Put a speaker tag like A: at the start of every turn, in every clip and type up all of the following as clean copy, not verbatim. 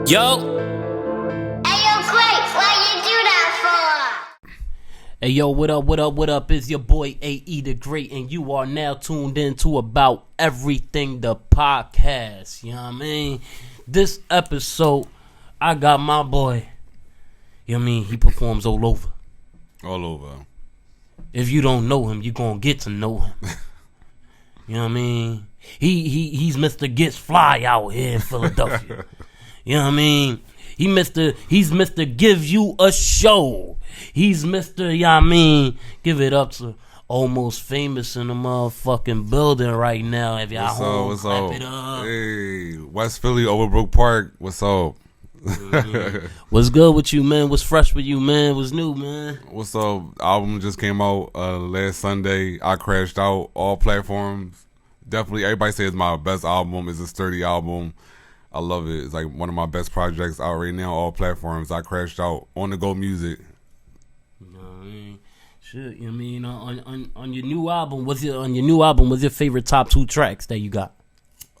A: Yo.
B: Hey, yo, Quake, why you do that for?
A: Hey, yo, what up, what up, what up? It's your boy AE the Great, and you are now tuned in to About Everything, the podcast. You know what I mean? This episode, I got my boy. You know what I mean? He performs all over.
C: All over.
A: If you don't know him, you're going to get to know him. You know what I mean? He's Mr. Gets Fly out here in Philadelphia. You know what I mean? He's Mr. Give You a Show. He's Mr. You know what I mean? Give it up to Almost Famous in the motherfucking building right now. If y'all home,
C: what's
A: clap
C: up?
A: it up.
C: Hey, West Philly, Overbrook Park. What's up?
A: What's good with you, man? What's fresh with you, man? What's new, man?
C: What's up? Album just came out last Sunday. I Crashed Out, all platforms. Definitely, everybody says it's my best album. It's a sturdy album. I love it. It's like one of my best projects out right now, all platforms. I Crashed Out, on the go music.
A: You know what I mean? Shit, you know what I mean? On your new album, what's your favorite top 2 tracks that you got?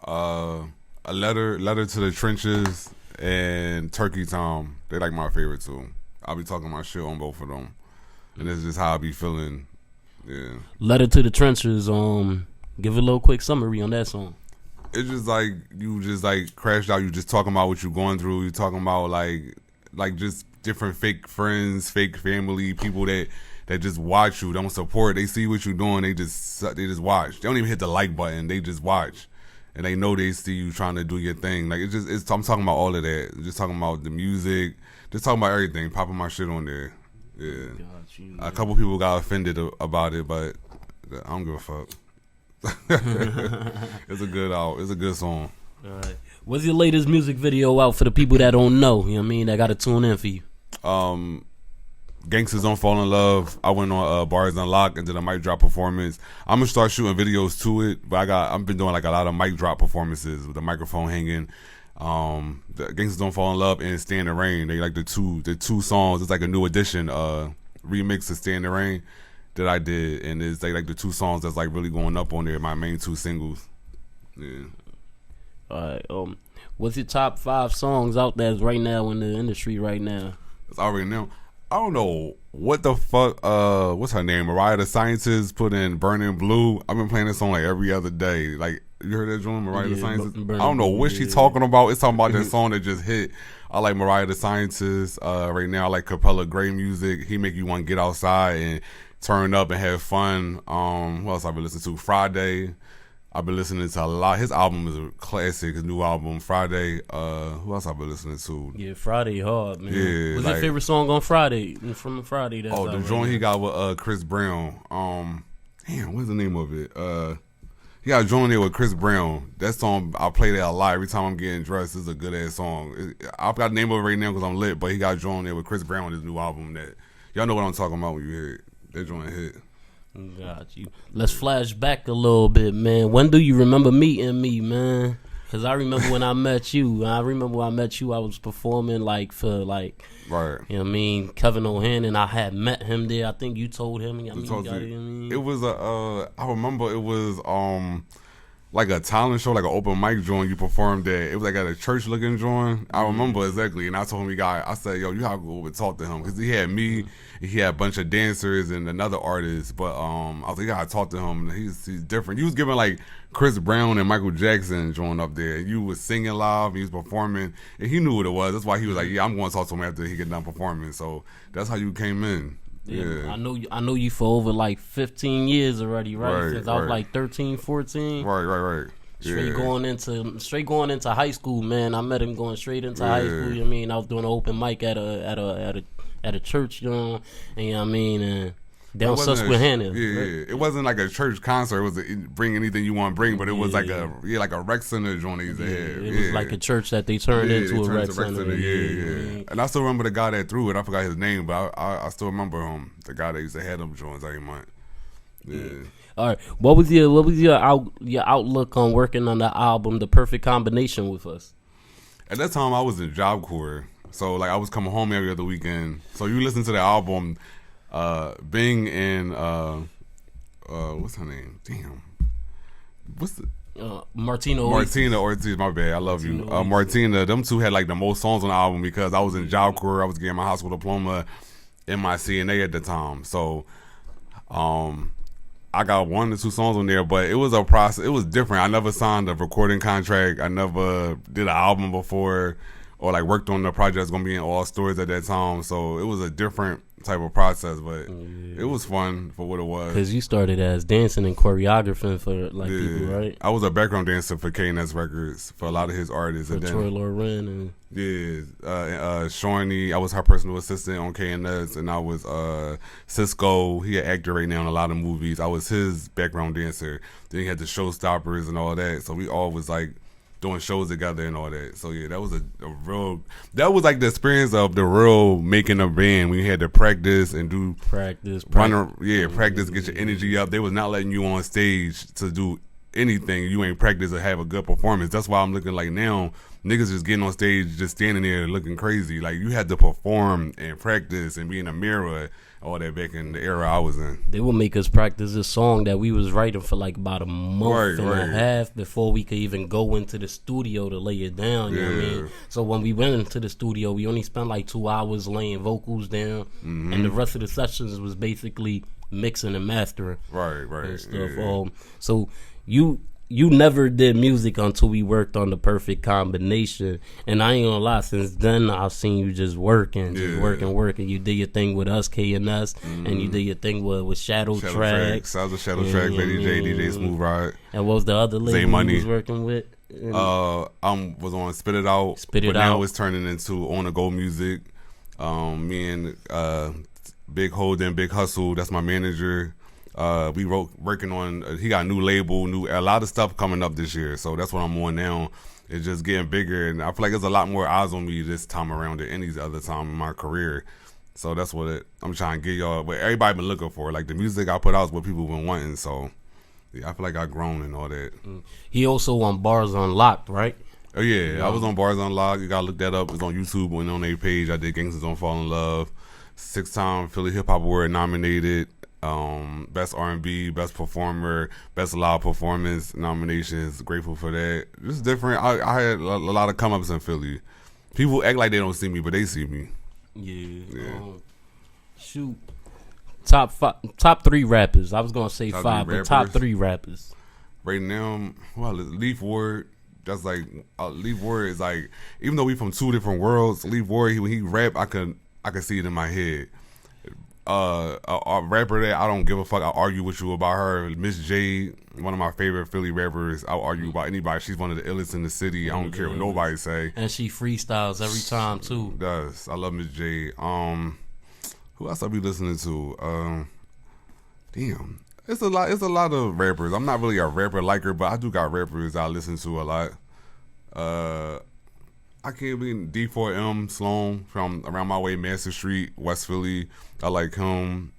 C: A letter to the trenches and Turkey Time. They like my favorite too. I'll be talking my shit on both of them, and it's just how I be feeling. Yeah.
A: Letter to the Trenches. Give a little quick summary on that song.
C: It's just like you just like crashed out. You just talking about what you're going through. You talking about like just different fake friends, fake family, people that just watch you, don't support. They see what you're doing. They just watch. They don't even hit the like button. They just watch, and they know they see you trying to do your thing. Like I'm talking about all of that. Just talking about the music. Just talking about everything. Popping my shit on there. Yeah.
A: Got you,
C: A couple people got offended about it, but I don't give a fuck. It's a good song.
A: All right. What's your latest music video out for the people that don't know? You know what I mean? That got to tune in for you.
C: Gangsters Don't Fall in Love. I went on Bars Unlocked and did a mic drop performance. I'm gonna start shooting videos to it, but I've been doing like a lot of mic drop performances with the microphone hanging. The Gangsters Don't Fall in Love and Stay in the Rain. They like the two songs. It's like a new edition remix of Stay in the Rain that I did, and it's like the 2 songs that's like really going up on there. My main 2 singles. Yeah.
A: All right. What's your top 5 songs out there right now in the industry right now?
C: It's already now. I don't know what the fuck. What's her name? Mariah the Scientist put in Burning Blue. I've been playing this song like every other day. Like, you heard that joint, Mariah the Scientist? I don't know what she's talking about. It's talking about that song that just hit. I like Mariah the Scientist. Right now I like Capella Gray music. He make you want to get outside and turn up and have fun. What else I've been listening to? Friday. I've been listening to a lot. His album is a classic. His new album, Friday. Who else I've been listening to?
A: Yeah, Friday hard, man.
C: Yeah,
A: what's your favorite song on Friday? From Friday? That's
C: the joint he got with Chris Brown. Damn, what's the name of it? He got a joint there with Chris Brown. That song, I play that a lot every time I'm getting dressed. It's a good ass song. I've got the name of it right now because I'm lit, but he got a joint there with Chris Brown on his new album that y'all know what I'm talking about when you hear it. That joint hit.
A: Got you. Let's flash back a little bit, man. When do you remember meeting me, man? Because I remember when I met you. I was performing for
C: right.
A: You know what I mean? Kevin O'Hannon. I had met him there. I think you told him.
C: It was I remember it was like a talent show, like an open mic joint you performed at. It was like at a church looking joint. I remember exactly, and I told him I said, yo, you have to go over and talk to him because he had me, he had a bunch of dancers and another artist. But I was like, you gotta talk to him. He's different. You was giving like Chris Brown and Michael Jackson joint up there. You was singing live, he was performing, and he knew what it was. That's why he was like, yeah, I'm going to talk to him after he get done performing. So that's how you came in. Yeah.
A: I know you for over 15 years already, right? Since I was 13, 14.
C: Right.
A: Straight going into high school, man. I met him going straight into high school. You know what I mean? I was doing an open mic at a church, you know, and you know what I mean, and down Susquehanna.
C: Right? It wasn't like a church concert. It was bring anything you want to bring, but it was like a rec center joint they used to have.
A: It was like a church that they turned into a rec center.
C: Yeah. And I still remember the guy that threw it. I forgot his name, but I still remember him. The guy that used to have them joints every month. Yeah.
A: All right. What was your outlook on working on the album, The Perfect Combination, with us?
C: At that time, I was in Job Corps, so I was coming home every other weekend. So you listen to the album. Bing and what's her name? Damn, what's the
A: Martina
C: Ortiz, my bad. I love you. Martina, them two had like the most songs on the album because I was in Job Corps. I was getting my high school diploma in my CNA at the time. So, I got 1 or 2 songs on there, but it was a process. It was different. I never signed a recording contract. I never did an album before or like worked on the project that's going to be in all stores at that time. So it was a different type of process, but it was fun for what it was.
A: Because you started as dancing and choreographing for like people, right?
C: I was a background dancer for KNS Records for a lot of his artists.
A: For Troy Loren and
C: Shawnee. I was her personal assistant on KNS, and I was Cisco. He an actor right now in a lot of movies. I was his background dancer. Then he had the Showstoppers and all that. So we all was like doing shows together and all that. So yeah, that was a real. That was like the experience of the real making a band. We had to practice and do
A: practice,
C: get your energy up. They was not letting you on stage to do anything. You ain't practice or have a good performance. That's why I'm looking like now niggas just getting on stage, just standing there looking crazy. Like you had to perform and practice and be in a mirror. All that back in the era I was in.
A: They would make us practice this song that we was writing for like about a month and a half before we could even go into the studio to lay it down. You know what I mean? So when we went into the studio, we only spent like 2 hours laying vocals down, and the rest of the sessions was basically mixing and mastering.
C: Right.
A: And stuff. So you never did music until we worked on the perfect combination. And I ain't gonna lie, since then I've seen you just working. You did your thing with us, KNS, and you did your thing with Shadow Tracks.
C: I was a Shadow Tracks, DJ Smooth Ride.
A: And what was the other lady you was working with?
C: I was on Spit It Out. But now it's turning into On The Go Music. Me and Big Holden, Big Hustle, that's my manager. We working on. He got a new label, a lot of stuff coming up this year. So that's what I'm on now. It's just getting bigger, and I feel like there's a lot more eyes on me this time around than any other time in my career. So that's what I'm trying to get y'all. What everybody been looking for, like the music I put out is what people been wanting. So yeah, I feel like I grown and all that.
A: He also on Bars Unlocked, right?
C: Oh yeah, I was on Bars Unlocked. You gotta look that up. It's on YouTube and on their page. I did Gangsters Don't Fall in Love. 6-time Philly Hip Hop Award nominated. Best R&B, best performer, best live performance nominations. Grateful for that. Just different. I had a lot of come ups in Philly. People act like they don't see me, but they see me.
A: Yeah. Shoot. Top 3 rappers. I was gonna say 5, but top 3 rappers.
C: Right now, Leaf Ward. That's like Leaf Ward is like, even though we from 2 different worlds, Leaf Ward, when he rap, I can see it in my head. A rapper that I don't give a fuck. I'll argue with you about her. Miss J, one of my favorite Philly rappers. I'll argue about anybody. She's one of the illest in the city. I don't care what nobody say.
A: And she freestyles every time too.
C: Does. I love Miss J. Who else I be listening to? Damn. It's a lot of rappers. I'm not really a rapper liker, but I do got rappers I listen to a lot. I can't believe D4M Sloan from Around My Way, Master Street, West Philly. I like him.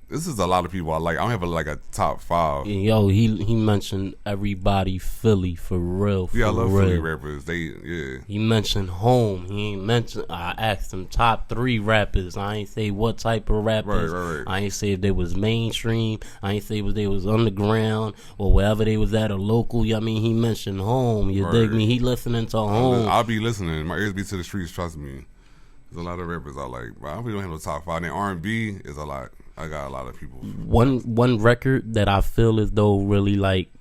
C: This is a lot of people I like. I don't have a top 5.
A: Yo, he mentioned everybody Philly for real.
C: I love
A: real.
C: Philly rappers. He
A: mentioned home. He ain't mentioned. I asked him top 3 rappers. I ain't say what type of rappers.
C: Right.
A: I ain't say if they was mainstream. I ain't say if they was underground or wherever they was at or local. I mean, he mentioned home. You dig me? He listening to home.
C: I'll be listening. My ears be to the streets. Trust me. There's a lot of rappers I like, but I really don't have no top 5. And R&B is a lot. I got a lot of people.
A: One record that I feel as though really like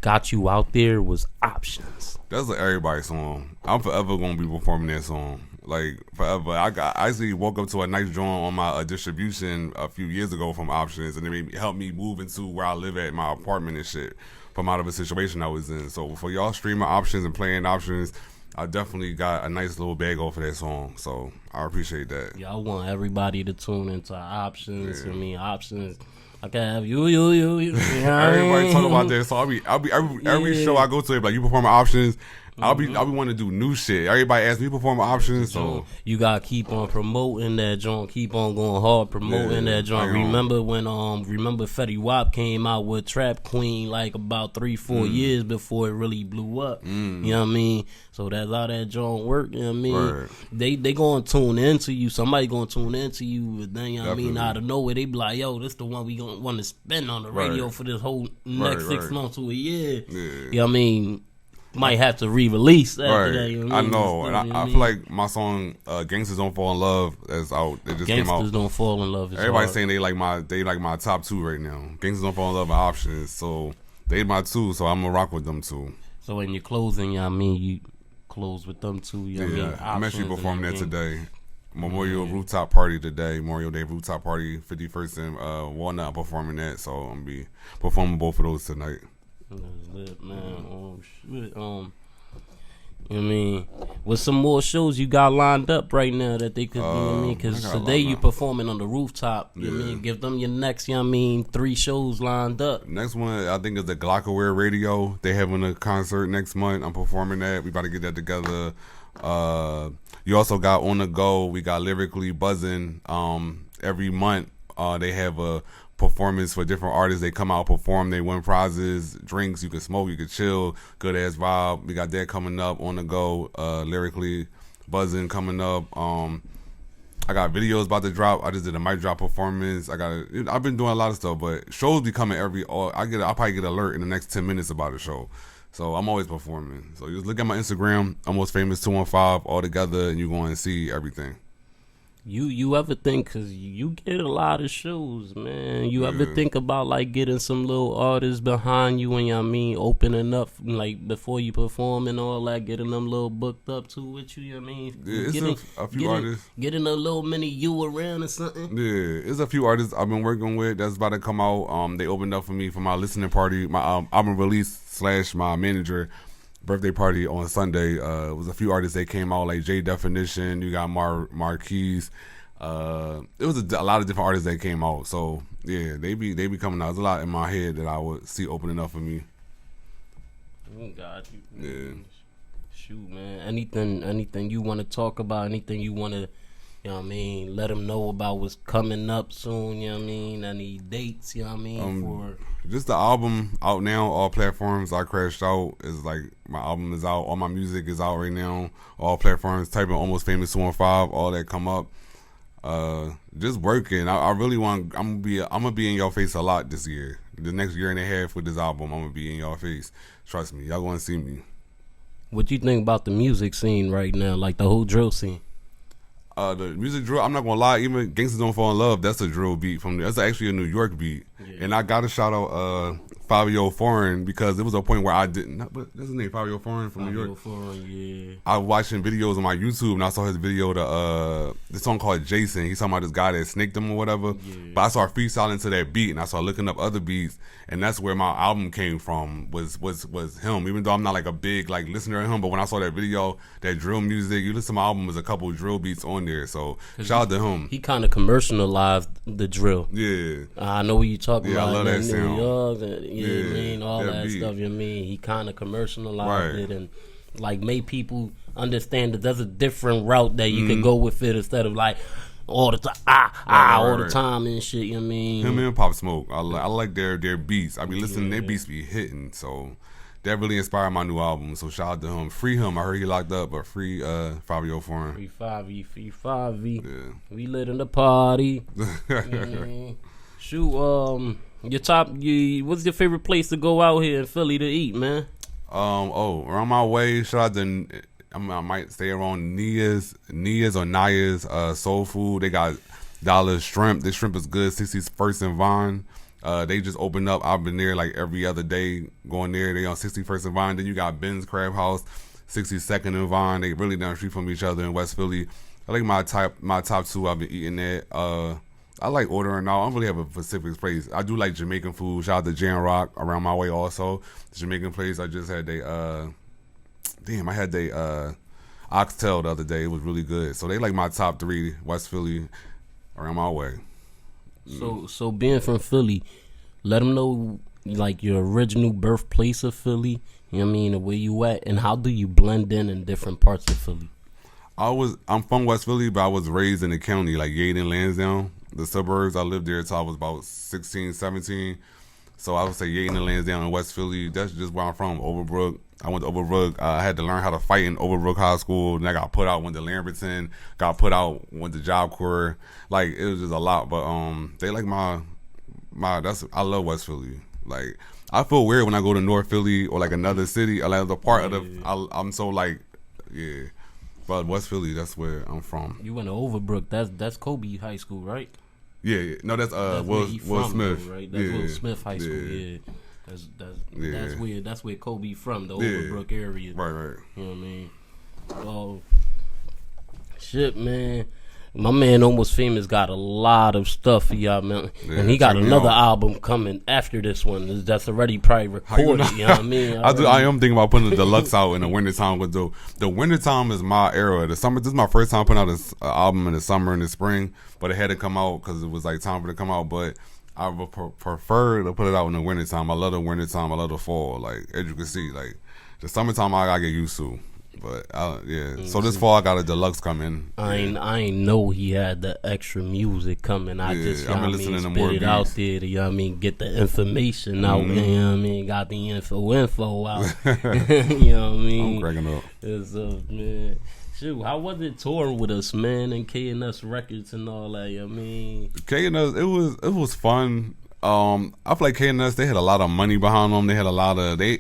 A: got you out there was Options.
C: That's an everybody song. I'm forever gonna be performing that song. Like forever. I actually woke up to a nice joint on my distribution a few years ago from Options, and it helped me move into where I live at, my apartment and shit, from out of a situation I was in. So for y'all streaming Options and playing Options, I definitely got a nice little bag off of that song, so I appreciate that.
A: Yeah, I want everybody to tune into Options.
C: Yeah.
A: I mean, Options. I can have you.
C: Everybody talk about that, so I'll be every show I go to, like you perform Options, I'll be wanting to do new shit. Everybody asks me to perform options, so
A: you gotta keep on promoting that joint. Keep on going hard promoting that joint. Remember when Fetty Wap came out with Trap Queen like about 3-4 years before it really blew up. You know what I mean? So that's how that joint work. You know what I mean?
C: Right.
A: They gonna tune into you. Somebody gonna tune into you, but then you know what I mean, out of nowhere they be like, yo, this the one we gonna want to spend on the radio for this whole next 6 months to a year.
C: Yeah.
A: You know what I mean? Might have to re-release after that. You know
C: I know, and I feel like my song "Gangsters Don't Fall in Love" is out. It just came out.
A: Gangsters Don't Fall in Love.
C: Everybody's saying they like my top 2 right now. Gangsters Don't Fall in Love and Options, so they my 2. So I'm gonna rock with them 2.
A: So when you're closing, you know what I mean, you close with them 2. You know what I mean?
C: I'm actually performing that today. Memorial Rooftop Party today. Memorial Day Rooftop Party, 51st and Walnut. I'm performing that, so I'm gonna be performing both of those tonight.
A: That's lit, man. Shit. You know what I mean? With some more shows you got lined up right now that they could, you know what I mean? Because today you performing on the rooftop. You know what I mean? Give them your next, you know what I mean, 3 shows lined up.
C: Next one, I think, is the Glockaware Radio. They having a concert next month. I'm performing that. We about to get that together. You also got On The Go. We got Lyrically Buzzing. Every month, they have a performance for different artists. They come out, perform, they win prizes, drinks, you can smoke, you can chill, good ass vibe. We got that coming up. On The Go, Lyrically Buzzing coming up. I got videos about to drop. I just did a mic drop performance. I've been doing a lot of stuff, but shows be coming I'll probably get an alert in the next 10 minutes about a show. So I'm always performing. So you just look at my Instagram, Almost Famous 215 all together, and you're going to see everything.
A: You ever think, because you get a lot of shows, man, you ever think about like getting some little artists behind you and, you know what I mean, opening up like before you perform and all that, getting them little booked up too with you, you know what I mean?
C: Yeah, it's a few artists.
A: Getting a little mini you around or something?
C: Yeah, it's a few artists I've been working with that's about to come out. They opened up for me for my listening party, my album release / my manager birthday party on Sunday. It was a few artists that came out, like J Definition. You got Marquise. It was a lot of different artists that came out. So yeah, they be coming out. There's a lot in my head that I would see opening up for me.
A: Got you.
C: Yeah.
A: Shoot, man. Anything you want to talk about? Anything you want to, you know what I mean, let them know about what's coming up soon? You know what I mean? Any dates? You know what I mean? For
C: just the album out now, all platforms. I Crashed Out is like, my album is out. All my music is out right now. All platforms. Type in Almost Famous 215. All that come up. Just working. I really want. I'm gonna be in your face a lot this year. The next year and a half with this album, I'm gonna be in your face. Trust me. Y'all gonna see me.
A: What you think about the music scene right now? Like the whole drill scene?
C: The music drill, I'm not gonna lie, even Gangsters Don't Fall in Love, that's a drill beat that's actually a New York beat. Yeah. And I gotta shout out Fabio Foreign, because it was a point where I didn't, but that's his name, Fabio Foreign from New York.
A: Foreign, yeah.
C: I was watching videos on my YouTube and I saw his video to this song called Jason. He's talking about this guy that snaked him or whatever. Yeah. But I started freestyling to that beat and I started looking up other beats, and that's where my album came from, was him. Even though I'm not like a big like listener of him, but when I saw that video, that drill music, you listen to my album, there's a couple drill beats on there. So shout out to him.
A: He kind of commercialized the drill.
C: Yeah.
A: I know what you're talking about.
C: I love that sound.
A: New York, you know what I mean? All that beat. Stuff, you know what I mean? He kind of commercialized it and like made people understand that there's a different route that you can go with it, instead of like all the time, all the time and shit, you know what I mean?
C: Him and Pop Smoke, I like their beats. I be listening, their beats be hitting, so that really inspired my new album. So shout out to him. Free him. I heard he locked up, but free Fabio Foreign.
A: Free 5V. Yeah. We lit in the party. Shoot, what's your favorite place to go out here in Philly to eat, man?
C: Around my way, shout out to, I might stay around Nia's or Naya's Soul Food. They got Dollar Shrimp. This shrimp is good. 61st and Vine. They just opened up. I've been there like every other day going there. They on 61st and Vine. Then you got Ben's Crab House, 62nd and Vine. They really down the street from each other in West Philly. I like my top 2. I've been eating that. I like ordering out. I don't really have a specific place. I do like Jamaican food. Shout out to Jan Rock around my way also. The Jamaican place. I just had I had oxtail the other day. It was really good. So they like my top 3 West Philly around my way.
A: So being from Philly, let them know like your original birthplace of Philly? You know what I mean? Where you at, and how do you blend in different parts of Philly?
C: I'm from West Philly, but I was raised in the county, like Yaden, Lansdowne, the suburbs. I lived there until I was about 16, 17. So I would say Yaden and Lansdowne in West Philly. That's just where I'm from, Overbrook. I went to Overbrook. I had to learn how to fight in Overbrook High School. Then I got put out, went to Lamberton. Got put out, went to Job Corps. Like, it was just a lot. But they like I love West Philly. Like, I feel weird when I go to North Philly or like another city or like the part of the. I'm so like, yeah. But West Philly, that's where I'm from.
A: You went to Overbrook. That's Kobe High School, right?
C: Yeah. No, that's Will Smith.
A: Though, right? That's Will Smith High School. Yeah. That's where Kobe from, the Overbrook area.
C: Right.
A: You know what I mean? Oh, shit, man. My man Almost Famous got a lot of stuff for y'all, man. Yeah, and he got another album coming after this one that's already probably recorded. You know what I mean?
C: I am thinking about putting the deluxe out in the wintertime. The wintertime is my era. The summer, this is my first time putting out an album in the summer and the spring, but it had to come out because it was like time for it to come out. But I would prefer to put it out in the wintertime. I love the wintertime. I love the fall. Like, as you can see, like the summertime I gotta get used to. But so this fall I got a deluxe coming.
A: I ain't know he had the extra music coming. I just I've been listening to more beats out there. You know what I mean? Get the information out. You know what I mean? Got the info out. You know what I mean?
C: I'm cracking up.
A: It's man. Shoot, how was it touring with us, man, and K&S Records and all that? You know what I mean?
C: K&S, it was fun. I feel like K&S, they had a lot of money behind them. They had a lot of they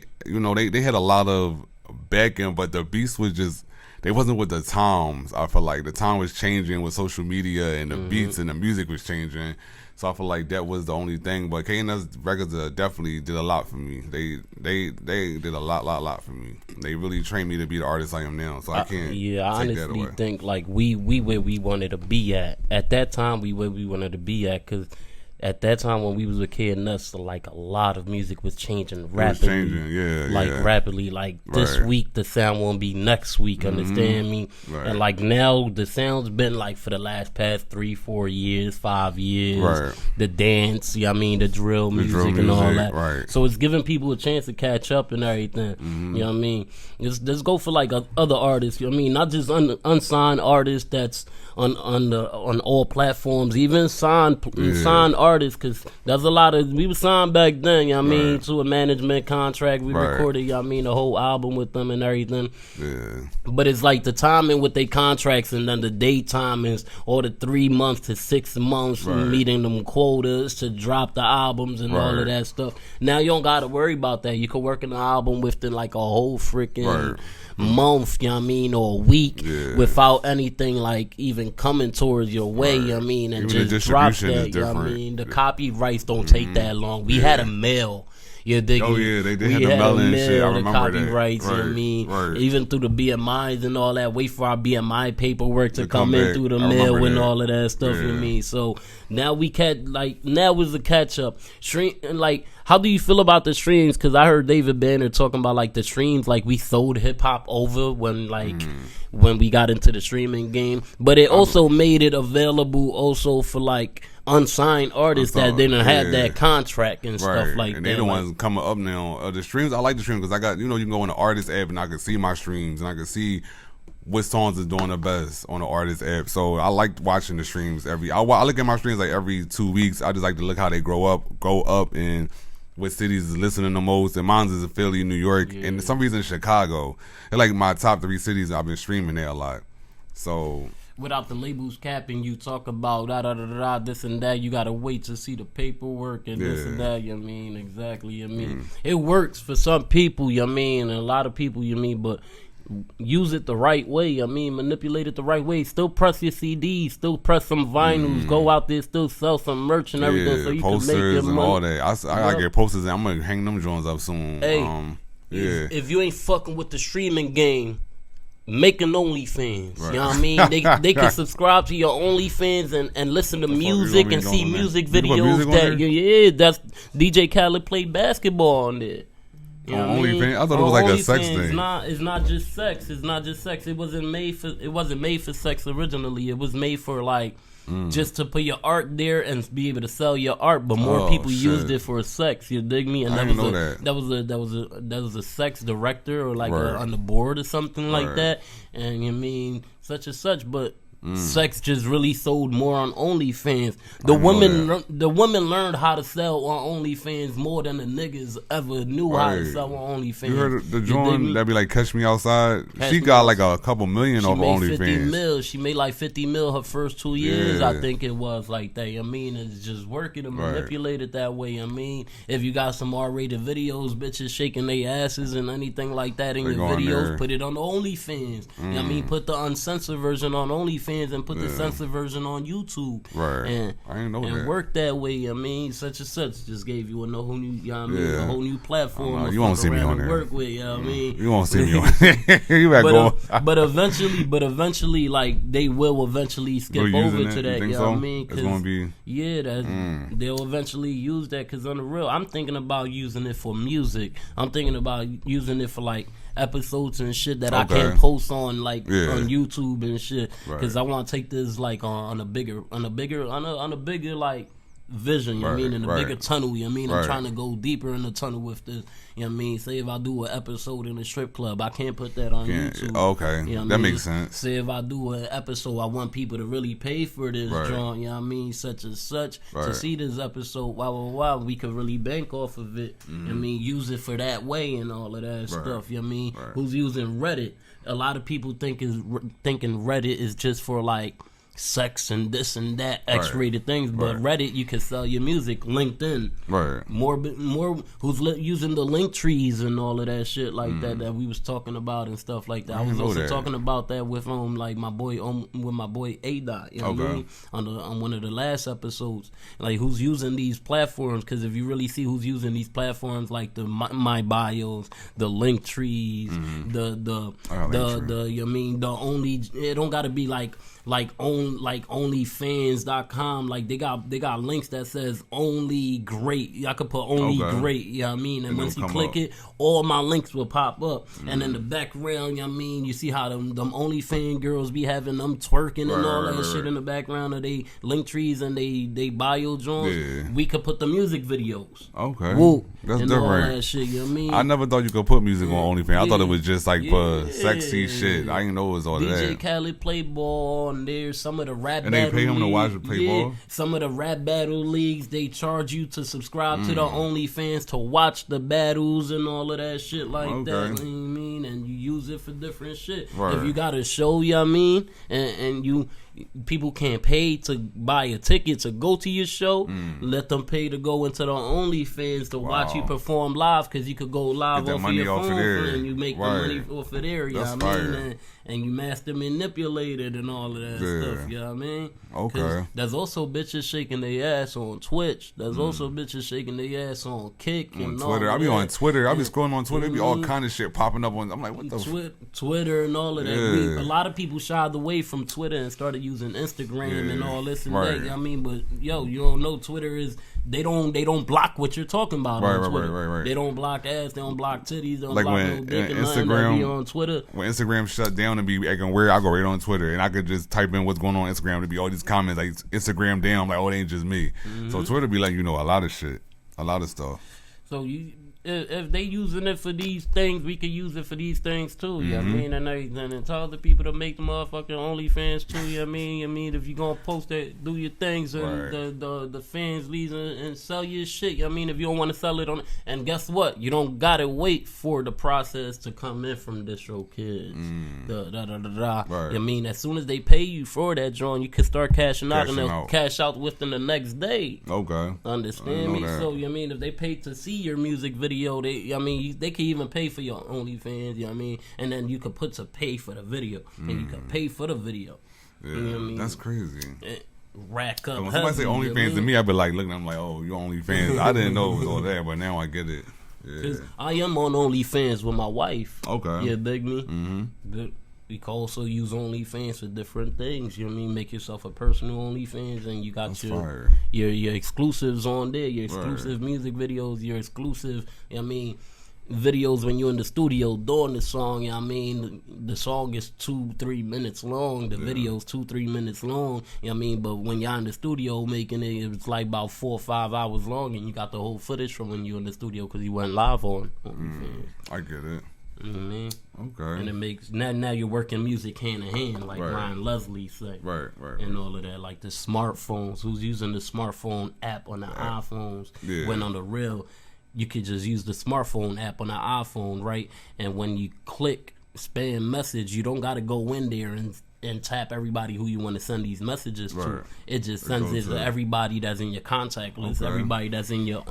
C: had a lot of backing, but the beats was just, they wasn't with the times. I feel like the time was changing with social media and the beats and the music was changing. So I feel like that was the only thing. But K&S Records definitely did a lot for me. They did a lot for me. They really trained me to be the artist I am now. So I can't.
A: I honestly think like we where we wanted to be at that time. We where we wanted to be at, because at that time when we was with K&S, like a lot of music was changing rapidly. Rapidly. Like this week the sound won't be next week. Understand me? Right. And like now the sound's been like for the past 3-4 years, 5 years. Right. The dance, you know what I mean, the drill music and all that. Right. So it's giving people a chance to catch up and everything. You know what I mean? Let's go for like other artists. You know what I mean? Not just unsigned artists that's on all platforms, even signed artists, because there's a lot of, we were signed back then, you know what I mean, to a management contract. We recorded, you know what I mean, a whole album with them and everything. Yeah. But it's like the timing with their contracts and then the date timings, or the 3 months to 6 months meeting them quotas to drop the albums and all of that stuff. Now you don't got to worry about that. You can work an album within like a whole freaking month, you know what I mean, or a week without anything like even coming towards your way, you know what I mean, and even just drop that, you know what I mean. The copyrights don't take that long. We had a mail. You dig?
C: Oh yeah, they had the mail and shit. I remember
A: copyrights, that. You know what I mean? Even through the BMIs and all that. Wait for our BMI paperwork to come in through the mail and all of that stuff. You know what I mean? So now now is the catch up. Like, how do you feel about the streams? Because I heard David Banner talking about like the streams, like we sold hip hop over when we got into the streaming game, but it also made it available also for like unsigned artists that didn't have that contract and stuff like that.
C: And they the ones coming up now. The streams, I like the streams because I got, you can go on the artist app and I can see my streams and I can see what songs is doing the best on the artist app. So I like watching the streams I look at my streams like every 2 weeks. I just like to look how they go up, and what cities is listening the most. And mine is in Philly, New York, and for some reason Chicago. They're like my top 3 cities. I've been streaming there a lot. So
A: without the labels capping, you talk about this and that. You gotta wait to see the paperwork and this and that. You know what I mean? Exactly. You know what I mean? It works for some people. You know what I mean? And a lot of people. You know what I mean? But use it the right way. I mean, manipulate it the right way. Still press your CDs. Still press some vinyls. Go out there, still sell some merch and everything, so you can make your money.
C: All that. I gotta get posters, and I'm gonna hang them joints up soon.
A: Hey, if you ain't fucking with the streaming game, make an OnlyFans. You know what I mean? They can subscribe to your OnlyFans and listen to music and see music videos. That's DJ Khaled played basketball on there. You know
C: On
A: what I mean?
C: OnlyFans? I thought it was like a sex
A: OnlyFans,
C: thing.
A: It's not just sex. It's not just sex. It wasn't made for sex originally. It was made for like just to put your art there and be able to sell your art. But more people used it for sex. You dig me? And
C: I didn't know that.
A: That was a sex director or like
C: Right.
A: on the board or something like
C: Right.
A: that. And you mean such and such, but. Sex just really sold more on OnlyFans. The women learned how to sell on OnlyFans more than the niggas ever knew how to sell on OnlyFans.
C: You heard the joint that be like Catch Me Outside?
A: Catch
C: She
A: Me
C: got
A: Outside.
C: like a couple million
A: She
C: off
A: made 50
C: OnlyFans.
A: mil. She made like 50 mil her first 2 years.
C: Yeah.
A: I think it was like that. I mean, it's just working to manipulate it that way. I mean, if you got some R-rated videos, bitches shaking their asses and anything like that in
C: They
A: your
C: go on
A: videos,
C: there.
A: put it on the OnlyFans. You know what I mean, put the uncensored version on OnlyFans and put the censored version on YouTube.
C: Right.
A: And,
C: I didn't know
A: and
C: that.
A: work that way. I mean, such and such just gave you a whole new, you know what I mean,
C: Yeah.
A: a whole new platform.
C: You
A: to
C: won't
A: fuck
C: see me
A: around
C: on
A: and
C: there.
A: Work with, you know what I mean?
C: You won't see me on You better go.
A: But eventually, like they will eventually skip
C: We're using
A: over
C: it?
A: to
C: You
A: that.
C: think
A: You know
C: so?
A: what I mean?
C: It's gonna be-
A: yeah, they'll eventually use that. Cause on the real, I'm thinking about using it for music. I'm thinking about using it for like episodes and shit that I
C: Okay.
A: can't post on like
C: Yeah.
A: on YouTube and shit.
C: Right.
A: Cause I want to take this like on a bigger like vision, you know what I mean, in a
C: Right.
A: bigger tunnel, you know what I mean? I'm
C: Right.
A: trying to go deeper in the tunnel with this, you know what I mean? Say if I do an episode in a strip club, I can't put that on YouTube.
C: Okay.
A: You know what I
C: That
A: mean?
C: makes sense.
A: Say if I do an episode, I want people to really pay for this
C: Right.
A: joint, you know what I mean, such and such, to
C: Right.
A: see this episode, wow, we could really bank off of it, you know what I mean, use it for that way and all of that stuff, you know what I mean?
C: Right.
A: Who's using Reddit? A lot of people thinking Reddit is just for like sex and this and that X-rated things, but Reddit you can sell your music. LinkedIn,
C: Right.
A: more who's using the link trees and all of that shit like that we was talking about and stuff like that. I was
C: know
A: also
C: that.
A: talking about that with like my boy A Dot, you know what I mean? On one of the last episodes, like who's using these platforms, because if you really see who's using these platforms, like the my bios, the link trees, the you know what I mean, the only, it don't gotta be like OnlyFans.com, like they got links that says only great. I could put only great, you know what I mean? And once you click it, all my links will pop up. And in the background, you know what I mean, you see how them OnlyFans girls be having them twerking and all that shit in the background of they link trees and they bio joints.
C: Yeah.
A: We could put the music videos.
C: Okay.
A: Woo.
C: That's
A: and all
C: different.
A: that shit, you know what I mean?
C: I never thought you could put music on OnlyFans. I thought it
A: Yeah.
C: was just like for sexy shit. I didn't know it was all
A: DJ
C: that.
A: Khaled play ball, and there's some of the rap
C: And they
A: battle
C: pay him to watch
A: leagues.
C: play ball?
A: Some of the rap battle leagues, they charge you to subscribe to the OnlyFans to watch the battles and all of that shit like that. You know what I mean? And you use it for different shit.
C: Right.
A: If you got a show, you know what I mean, and you people can't pay to buy a ticket to go to your show, let them pay to go into the OnlyFans to watch you perform live, because you could go live
C: Get that
A: off of
C: money
A: your
C: off of
A: phone
C: there.
A: and you make
C: Right.
A: the money off of there. You
C: That's
A: know what I mean?
C: fire.
A: And you master manipulated and all of that stuff, you know what I mean? 'Cause
C: Okay.
A: there's also bitches shaking their ass on Twitch. There's also bitches shaking their ass on Kick
C: On
A: and all
C: Twitter.
A: of
C: I be
A: that.
C: on Twitter. I be scrolling on Twitter. It be all
A: Mhm.
C: kind of shit popping up on. I'm like, what the fuck?
A: Twitter and all of that.
C: Yeah.
A: A lot of people shied away from Twitter and started using Instagram and all this and
C: Right.
A: that. You know what I mean? But yo, you don't know Twitter is they don't block what you're talking about on Twitter.
C: Right.
A: They don't block ass, they don't block titties, they don't
C: Like
A: block
C: when
A: no dick and
C: Instagram-
A: nothing that be on Twitter.
C: When Instagram shut down and be acting weird, I go right on Twitter and I could just type in what's going on Instagram to be all these comments like Instagram down. I'm like, oh, it ain't just me. So Twitter be like, a lot of shit, a lot of stuff.
A: So if they using it for these things, we could use it for these things too. You know what I mean? And everything. And tell the people to make the motherfucking OnlyFans too. You know what I mean? I mean, if you gonna post that, do your things, and
C: Right.
A: the fans leave and sell your shit. You know what I mean? If you don't want to sell it on, and guess what? You don't gotta wait for the process to come in from DistroKids. Right. You know what I mean? As soon as they pay you for that joint, you can start cashing out, and they'll cash out within the next day.
C: Okay.
A: Understand me?
C: that.
A: So you know what I mean, if they pay to see your music video, they can even pay for your OnlyFans. You know what I mean? And then you could put to pay for the video, and you can pay for the video.
C: Yeah,
A: you know what I mean?
C: that's crazy.
A: Rack up.
C: So when somebody say
A: heavy,
C: OnlyFans
A: you know what I
C: to
A: mean?
C: me, I be like looking. I'm like, oh, you OnlyFans. I didn't know it was all that, but now I get it. Yeah.
A: 'Cause I am on OnlyFans with my wife.
C: Okay.
A: You dig me? But we can also use OnlyFans for different things. You know what I mean? Make yourself a personal OnlyFans, and you got
C: That's
A: your
C: fire.
A: your exclusives on there. Your exclusive music videos. Your exclusive. You know what I mean? videos when you're in the studio doing the song. You know what I mean, the song is 2-3 minutes long. The video's 2-3 minutes long. You know what I mean, but when y'all in the studio making it, it's like about 4 or 5 hours long, and you got the whole footage from when you in the studio because you went live on.
C: I get it.
A: You know what I mean?
C: Okay.
A: And it makes now you're working music hand in hand, like Ryan Leslie said.
C: Right.
A: And all of that. Like the smartphones, who's using the smartphone app on the iPhones when on the real, you could just use the smartphone app on the iPhone, right? And when you click spam message, you don't gotta go in there and tap everybody who you want to send these messages to. It just sends it to everybody that's in your contact list, everybody that's in your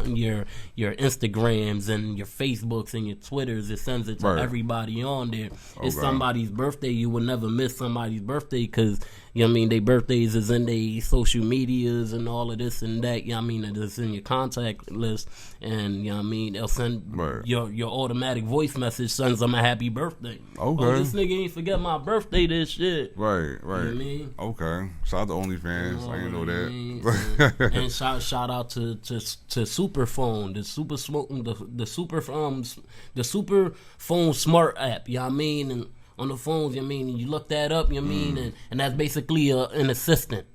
A: Instagrams and your Facebooks and your Twitters. It sends it to everybody on there. It's somebody's birthday. You would never miss somebody's birthday because, you know what I mean, their birthdays is in their social medias and all of this and that. You know what I mean, it's in your contact list. And, you know what I mean, they'll send your automatic voice message sends them a happy birthday.
C: Okay.
A: Oh, this nigga ain't forget my birthday, this shit.
C: Right.
A: You know what I mean?
C: Okay. Shout out to OnlyFans. I didn't know that.
A: And shout out to Superphone, the Superphone smart app. You know what I mean? And on the phones, you know what I mean? You look that up, you know what I mean? And that's basically an assistant.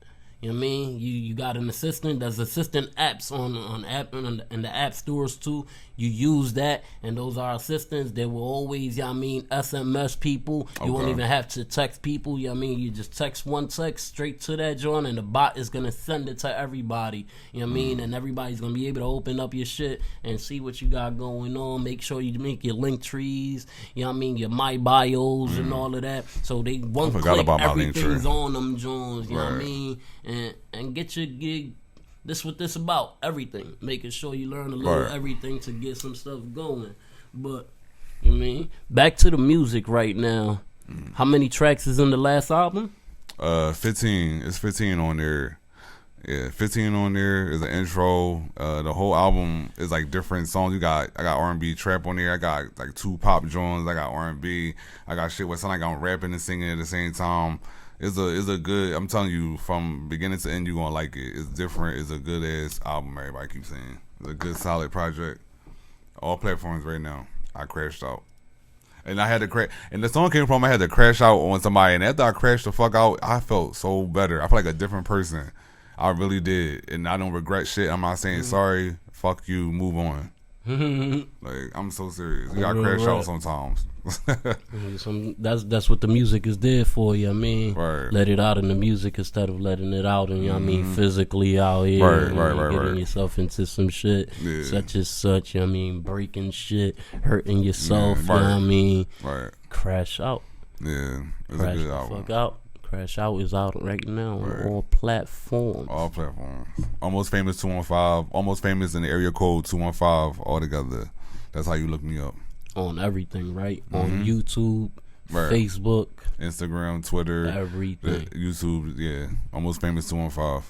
A: You know what I mean? You got an assistant. There's assistant apps on app and the app stores too. You use that, and those are assistants. They will always, you know what I mean, SMS people. You won't even have to text people. You know what I mean? You just text one text straight to that joint, and the bot is gonna send it to everybody. You know what I mean? And everybody's gonna be able to open up your shit and see what you got going on. Make sure you make your link trees. You know what I mean? Your my bios and all of that. So they one click everything's on them joints. You know what I mean? And get your gig. This what this about. Everything. Making sure you learn a little everything to get some stuff going. But, you know what I mean? Back to the music right now. How many tracks is in the last album?
C: 15. It's 15 on there. Yeah, 15 on there is an intro. The whole album is like different songs. I got R&B trap on there. I got like 2 pop joints. I got R&B. I got shit where it sound like I'm rapping and singing at the same time. It's a good, I'm telling you, from beginning to end, you're going to like it. It's different. It's a good-ass album, everybody keeps saying. It's a good, solid project. All platforms right now. I crashed out. And I had to crash. And the song came from, I had to crash out on somebody. And after I crashed the fuck out, I felt so better. I felt like a different person. I really did. And I don't regret shit. I'm not saying sorry, fuck you, move on. Like, I'm so serious. You gotta crash out sometimes.
A: That's what the music is there for, you know what I mean? Let it out in the music instead of letting it out, and you know what I mean, physically out here, getting yourself into some shit such as such, you know what I mean, breaking shit, hurting yourself, you know what I mean? Crash out.
C: Yeah, it's
A: Crash
C: a good
A: the
C: album.
A: fuck out. Crash Out is out right now on all platforms.
C: All platforms. Almost Famous 215. Almost Famous in the area code 215 all together. That's how you look me up.
A: On everything, right? On YouTube, Facebook,
C: Instagram, Twitter,
A: everything.
C: YouTube, yeah. Almost Famous 215.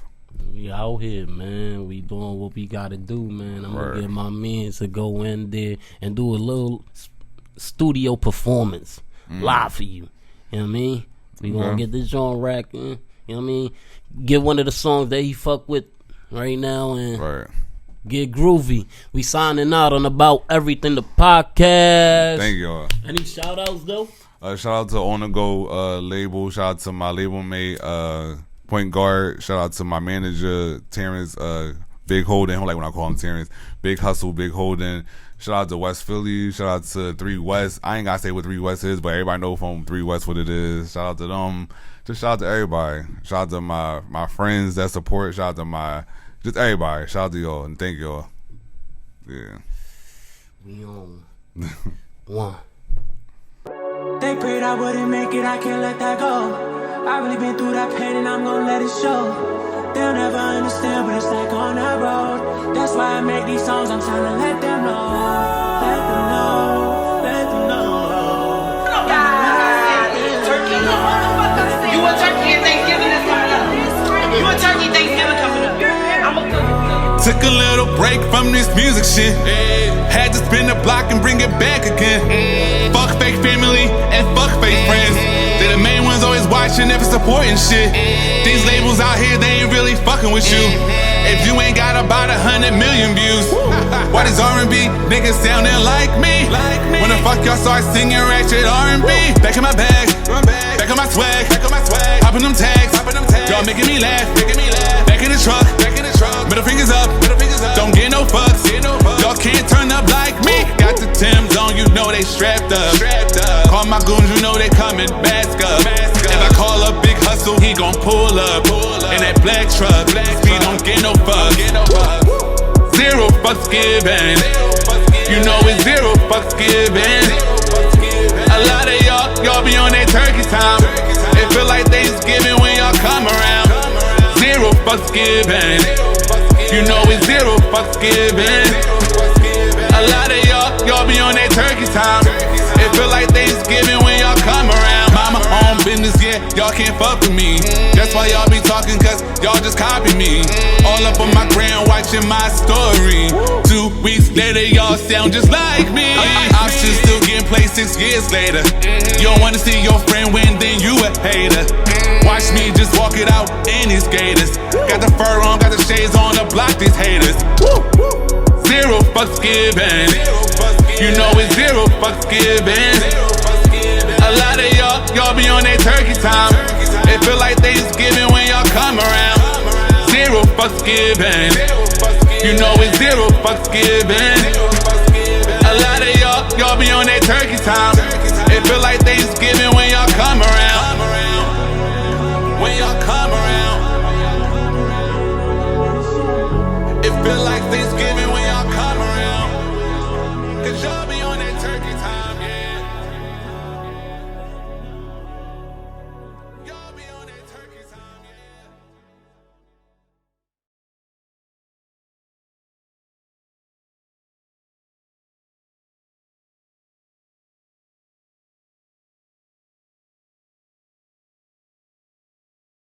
A: We out here, man. We doing what we gotta do, man. I'm gonna get my men to go in there and do a little studio performance live for you. You know what I mean? We gonna get this joint racking. You know what I mean? Get one of the songs that he fuck with right now and get groovy. We signing out on About Everything, the podcast.
C: Thank y'all.
A: Any shout outs though?
C: Shout out to On The Go label. Shout out to my label mate, Point Guard. Shout out to my manager, Terrence Big Holden. I don't like when I call him Terrence. Big Hustle, Big Holden. Shout out to West Philly. Shout out to 3 West. I ain't got to say what 3 West is, but everybody know from 3 West what it is. Shout out to them. Just shout out to everybody. Shout out to my friends that support. Shout out to just everybody. Shout out to y'all and thank y'all. Yeah.
A: We on one.
D: They prayed I wouldn't make it, I can't let that go. I really been through that pain and I'm gonna let it show. They'll never understand, but it's like on that road. That's why I make these songs, I'm trying to let them know. Let them know, let them know.
E: You a turkey and Thanksgiving is coming up. You a turkey, Thanksgiving coming up. I'm a cookie.
F: Took a little break from this music shit. Had to spin the block and bring it back again. Fuck fake family and fuck fake friends. They're the main ones always watching. but you're never supporting shit. These labels out here, they ain't really fucking with you. If you ain't got about 100 million views, why these R&B niggas sounding like me? When the fuck y'all start singing ratchet R&B? Back in my bag, back in my swag, popping them tags. Y'all making me laugh, back in the truck, middle fingers up, don't get no fucks. Y'all can't turn up like me. Got the Timbs on, you know they strapped up. Call my goons, you know they coming, mask up. If I call up Big Hustle, he gon' pull up in that black truck. He don't get no fucks. Zero fucks given. You know it's zero fucks given. A lot of y'all be on that turkey time. It feel like Thanksgiving when y'all come around. Zero fucks given. You know it's zero fucks given. A lot of y'all be on that turkey time. It feel like Thanksgiving when y'all come around. Mama own business, yeah, y'all can't fuck with me. That's why y'all be talking, cause y'all just copy me. All up on my gram watching my story. 2 weeks later, y'all sound just like me. Options still getting played 6 years later. You don't wanna see your friend win, then you a hater. Watch me just walk it out in these gators. Got the fur on, got the shades on to block these haters. Zero fucks given. You know it's zero fucks given. A lot of y'all be on that turkey time. It feel like Thanksgiving when y'all come around. Zero fucks given. You know it's zero fucks given. A lot of y'all be on that turkey time. It feel like Thanksgiving.